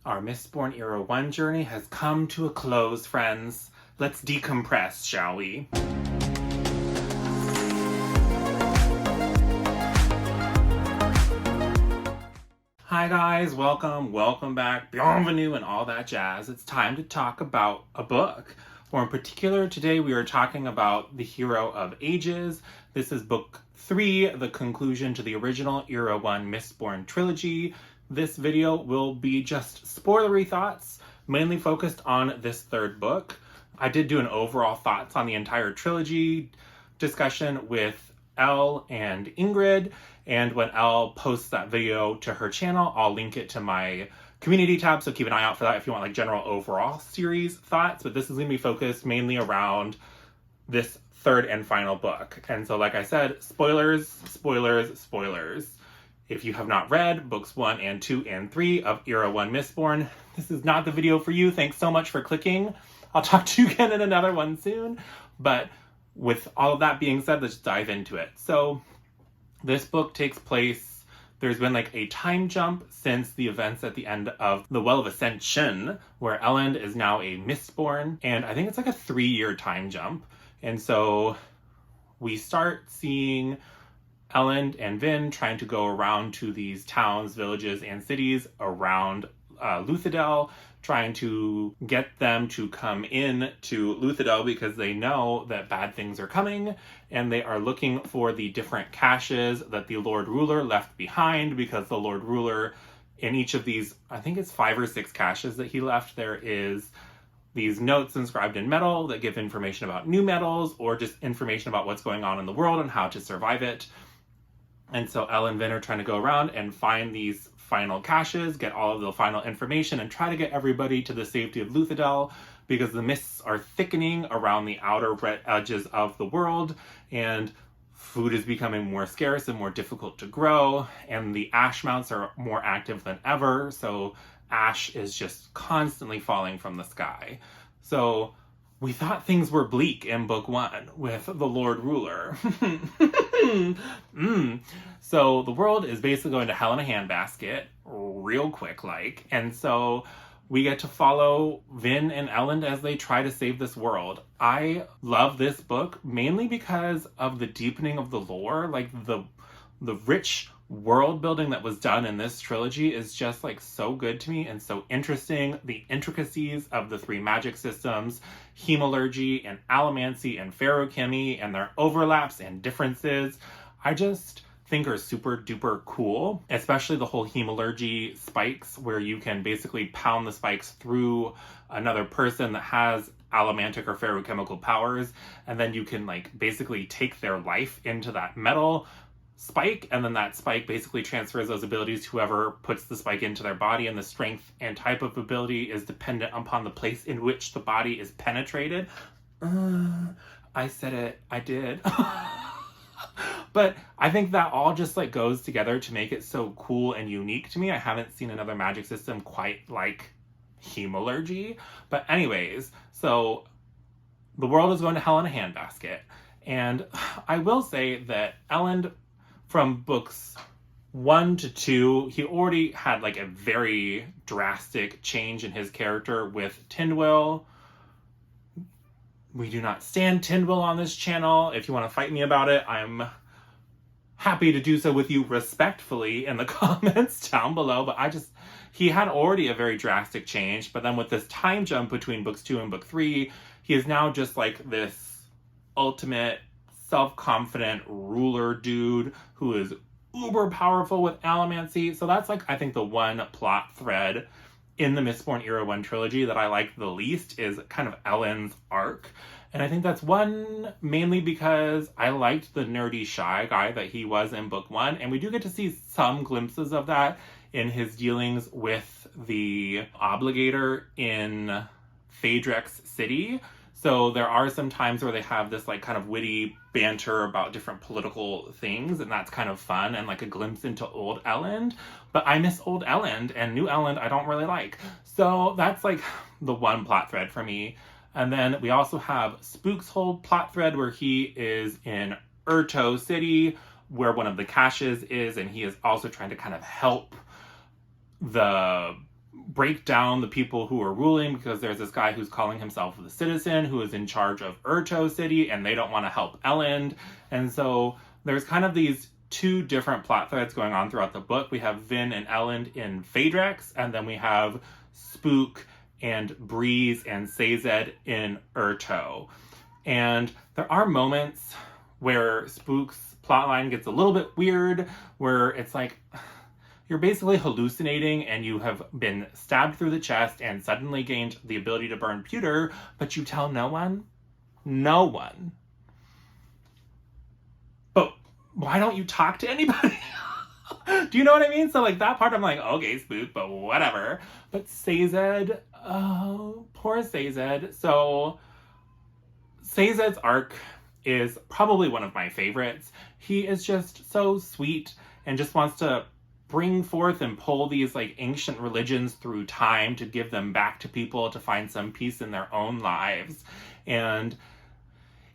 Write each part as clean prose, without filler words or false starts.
Our Mistborn Era 1 journey has come to a close, friends. Let's decompress, shall we? Hi guys, welcome back, bienvenue and all that jazz. It's time to talk about a book. Or in particular, today we are talking about The Hero of Ages. This is book 3, the conclusion to the original Era 1 Mistborn trilogy. This video will be just spoilery thoughts, mainly focused on this third book. I did do an overall thoughts on the entire trilogy discussion with Elle and Ingrid, and when Elle posts that video to her channel, I'll link it to my community tab, so keep an eye out for that if you want like general overall series thoughts. But this is going to be focused mainly around this third and final book. And so like I said, spoilers. If you have not read books 1 and 2 and 3 of Era 1 Mistborn, this is not the video for you. Thanks so much for clicking. I'll talk to you again in another one soon. But with all of that being said, let's dive into it. So this book takes place, there's been like a time jump since the events at the end of the Well of Ascension, where Elle is now a Mistborn, and I think it's like a 3-year time jump. And so we start seeing Elle and Vin trying to go around to these towns, villages, and cities around Luthadel, trying to get them to come in to Luthadel because they know that bad things are coming, and they are looking for the different caches that the Lord Ruler left behind, because the Lord Ruler in each of these, I think it's 5 or 6 caches that he left, there is these notes inscribed in metal that give information about new metals or just information about what's going on in the world and how to survive it. And so Elle and Vin are trying to go around and find these final caches, get all of the final information, and try to get everybody to the safety of Luthadel, because the mists are thickening around the outer edges of the world, and food is becoming more scarce and more difficult to grow, and the ash mounts are more active than ever, so ash is just constantly falling from the sky. So we thought things were bleak in book 1 with the Lord Ruler. So the world is basically going to hell in a handbasket real quick, like. And so we get to follow Vin and Elle as they try to save this world. I love this book mainly because of the deepening of the lore. Like the rich world building that was done in this trilogy is just like so good to me and so interesting. The intricacies of the 3 magic systems, hemalurgy and allomancy and feruchemy, and their overlaps and differences, I just think are super duper cool, especially the whole hemalurgy spikes, where you can basically pound the spikes through another person that has allomantic or feruchemical powers, and then you can like basically take their life into that metal spike, and then that spike basically transfers those abilities to whoever puts the spike into their body, and the strength and type of ability is dependent upon the place in which the body is penetrated. I said it, I did. But I think that all just like goes together to make it so cool and unique to me. I haven't seen another magic system quite like hemalurgy. But anyways, so the world is going to hell in a handbasket, and I will say that Elle, from books 1 to 2, he already had like a very drastic change in his character with Tindwyl. We do not stand Tindwyl on this channel. If you want to fight me about it, I'm happy to do so with you respectfully in the comments down below. But he had already a very drastic change. But then with this time jump between books 2 and book 3, he is now just like this ultimate self-confident ruler dude who is uber powerful with allomancy. So that's like, I think the one plot thread in the Mistborn Era 1 trilogy that I like the least is kind of Ellen's arc. And I think that's one mainly because I liked the nerdy shy guy that he was in book 1. And we do get to see some glimpses of that in his dealings with the obligator in Phaedrex City. So there are some times where they have this like kind of witty banter about different political things, and that's kind of fun and like a glimpse into old Elle. But I miss old Elle, and new Elle I don't really like. So that's like the one plot thread for me. And then we also have Spook's whole plot thread where he is in Urto City, where one of the caches is, and he is also trying to kind of help the break down the people who are ruling, because there's this guy who's calling himself the citizen who is in charge of Urto City, and they don't want to help Ellen. And so there's kind of these two different plot threads going on throughout the book. We have Vin and Ellen in Phaedrex, and then we have Spook and Breeze and Sazed in Urto. And there are moments where Spook's plotline gets a little bit weird, where it's like, you're basically hallucinating and you have been stabbed through the chest and suddenly gained the ability to burn pewter, but you tell no one? No one. But why don't you talk to anybody? Do you know what I mean? So like that part I'm like, okay, Spook, but whatever. But Sazed, oh, poor Sazed. So Sazed's arc is probably one of my favorites. He is just so sweet and just wants to bring forth and pull these like ancient religions through time to give them back to people to find some peace in their own lives. And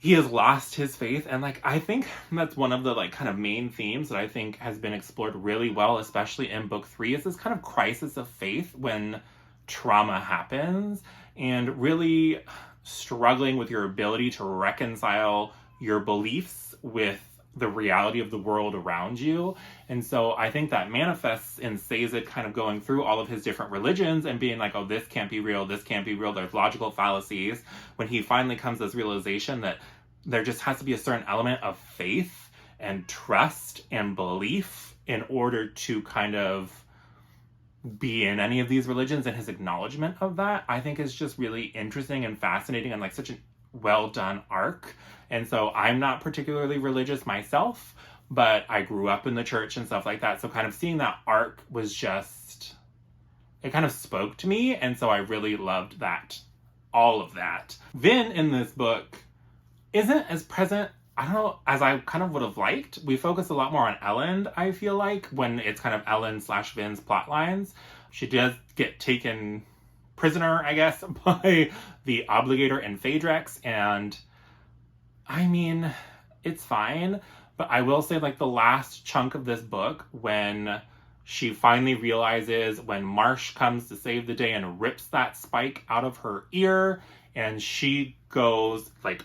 he has lost his faith. And like, I think that's one of the like kind of main themes that I think has been explored really well, especially in book 3, is this kind of crisis of faith when trauma happens, and really struggling with your ability to reconcile your beliefs with the reality of the world around you. And so I think that manifests in Sazed kind of going through all of his different religions and being like, oh, this can't be real, this can't be real, there's logical fallacies, when he finally comes to this realization that there just has to be a certain element of faith and trust and belief in order to kind of be in any of these religions, and his acknowledgement of that, I think, is just really interesting and fascinating and like such a well done arc. And so I'm not particularly religious myself, but I grew up in the church and stuff like that. So kind of seeing that arc was just, it kind of spoke to me. And so I really loved that, all of that. Vin in this book isn't as present, I don't know, as I kind of would have liked. We focus a lot more on Ellen, I feel like, when it's kind of Ellen/Vin's plot lines. She does get taken prisoner, I guess, by the Obligator in Phaedrex, and I mean, it's fine, but I will say, like, the last chunk of this book, when she finally realizes, when Marsh comes to save the day and rips that spike out of her ear, and she goes, like,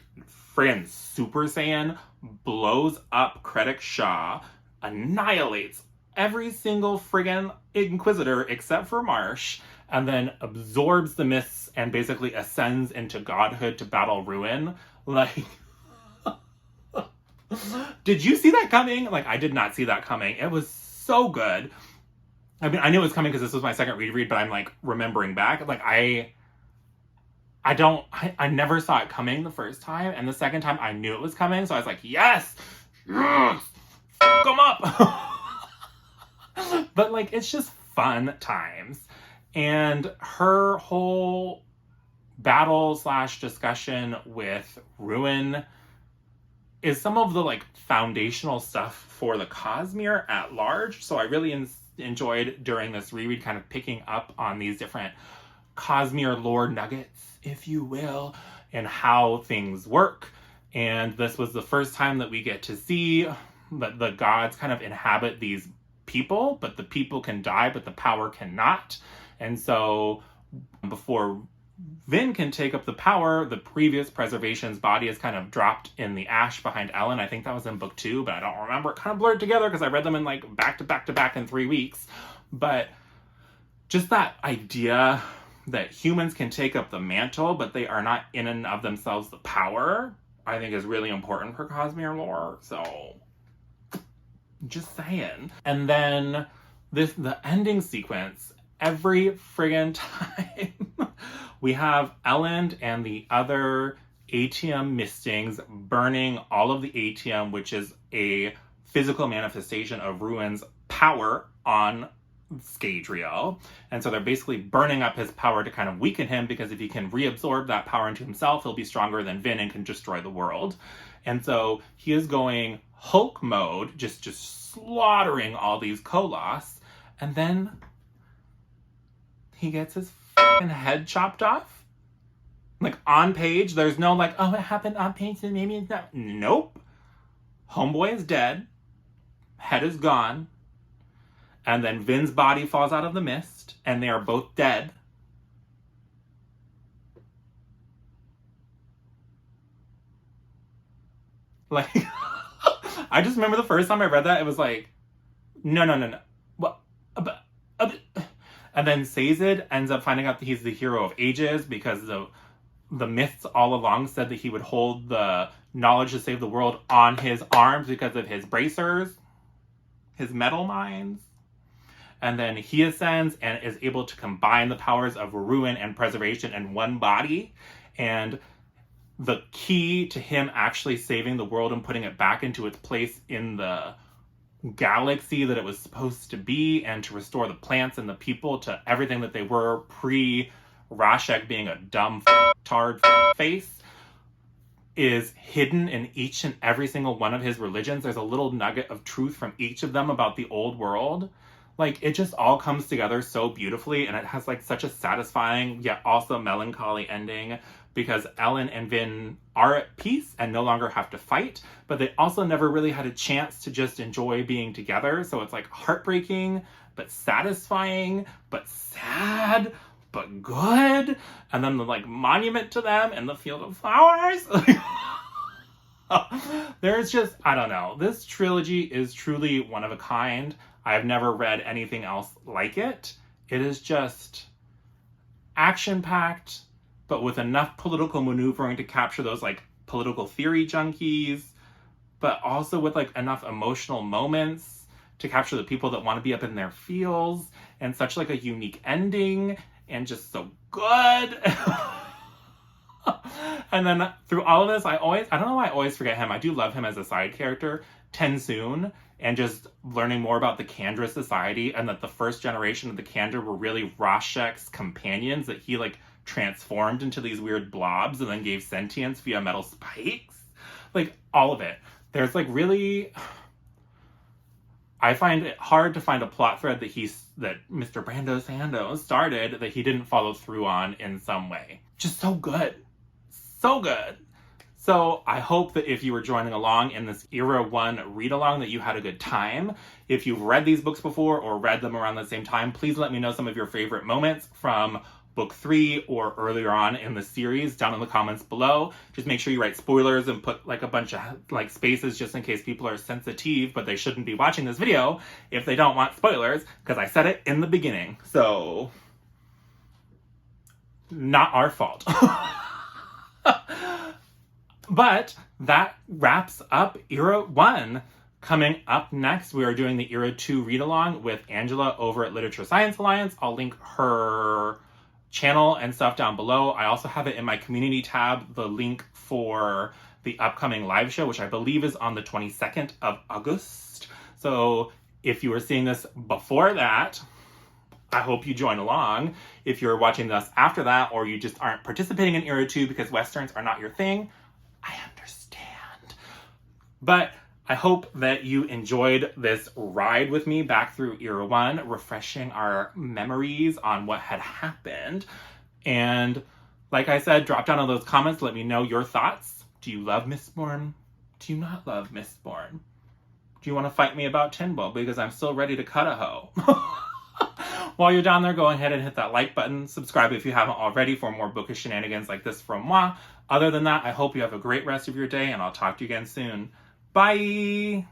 friggin' Super Saiyan, blows up Krennic Shaw, annihilates every single friggin' Inquisitor except for Marsh, and then absorbs the mists and basically ascends into godhood to battle Ruin. Like, did you see that coming? Like, I did not see that coming. It was so good. I mean, I knew it was coming because this was my second read, but I'm like remembering back. Like, I never saw it coming the first time, and the second time I knew it was coming, so I was like, yes! Yes! F*** 'em up! But, like, it's just fun times. And her whole battle/discussion with Ruin is some of the, like, foundational stuff for the Cosmere at large, so I really enjoyed during this reread kind of picking up on these different Cosmere lore nuggets, if you will, and how things work. And this was the first time that we get to see that the gods kind of inhabit these people, but the people can die, but the power cannot. And so before Vin can take up the power, the previous preservation's body is kind of dropped in the ash behind Ellen. I think that was in book 2, but I don't remember. It kind of blurred together because I read them in like back to back to back in 3 weeks. But just that idea that humans can take up the mantle, but they are not in and of themselves the power, I think is really important for Cosmere lore. So, just saying. And then the ending sequence, every friggin' time we have Ellen and the other ATM mistings burning all of the ATM, which is a physical manifestation of Ruin's power on Scadrial. And so they're basically burning up his power to kind of weaken him, because if he can reabsorb that power into himself, he'll be stronger than Vin and can destroy the world. And so he is going Hulk mode, just slaughtering all these Koloss, and then he gets his f***ing head chopped off. Like, on page, there's no like, oh, it happened on page, and maybe it's not. Nope. Homeboy is dead. Head is gone. And then Vin's body falls out of the mist, and they are both dead. Like, I just remember the first time I read that, it was like, no. What? And then Sazed ends up finding out that he's the hero of ages because the myths all along said that he would hold the knowledge to save the world on his arms because of his bracers, his metal mines. And then he ascends and is able to combine the powers of ruin and preservation in one body. And the key to him actually saving the world and putting it back into its place in the galaxy that it was supposed to be, and to restore the plants and the people to everything that they were pre-Rashek being a dumb tard face, is hidden in each and every single one of his religions. There's a little nugget of truth from each of them about the old world. Like, it just all comes together so beautifully, and it has like such a satisfying yet also melancholy ending, because Ellen and Vin are at peace and no longer have to fight, but they also never really had a chance to just enjoy being together. So it's like heartbreaking, but satisfying, but sad, but good. And then the like monument to them in the field of flowers. There's just, I don't know. This trilogy is truly one of a kind. I've never read anything else like it. It is just action-packed, but with enough political maneuvering to capture those like political theory junkies, but also with like enough emotional moments to capture the people that want to be up in their feels, and such like a unique ending, and just so good. And then through all of this, I don't know why I always forget him. I do love him as a side character, Tensoon, and just learning more about the Kandra society, and that the first generation of the Kandra were really Rashek's companions that he like transformed into these weird blobs and then gave sentience via metal spikes. Like, all of it. There's like really, I find it hard to find a plot thread that Mr. Brando Sando started that he didn't follow through on in some way. Just so good. So good. So I hope that if you were joining along in this Era 1 read-along that you had a good time. If you've read these books before or read them around the same time, please let me know some of your favorite moments from book 3 or earlier on in the series down in the comments below. Just make sure you write spoilers and put like a bunch of like spaces just in case people are sensitive, but they shouldn't be watching this video if they don't want spoilers, because I said it in the beginning. So, not our fault. But that wraps up Era 1. Coming up next, we are doing the Era 2 read-along with Angela over at Literature Science Alliance. I'll link her channel and stuff down below. I also have it in my community tab, the link for the upcoming live show, which I believe is on the 22nd of August. So if you were seeing this before that, I hope you join along. If you're watching this after that, or you just aren't participating in Era 2 because Westerns are not your thing, I understand. But I hope that you enjoyed this ride with me back through Era 1, refreshing our memories on what had happened. And like I said, drop down in those comments, let me know your thoughts. Do you love Mistborn? Do you not love Mistborn? Do you want to fight me about Tinbull? Because I'm still ready to cut a hoe. While you're down there, go ahead and hit that like button. Subscribe if you haven't already for more bookish shenanigans like this from moi. Other than that, I hope you have a great rest of your day, and I'll talk to you again soon. Bye!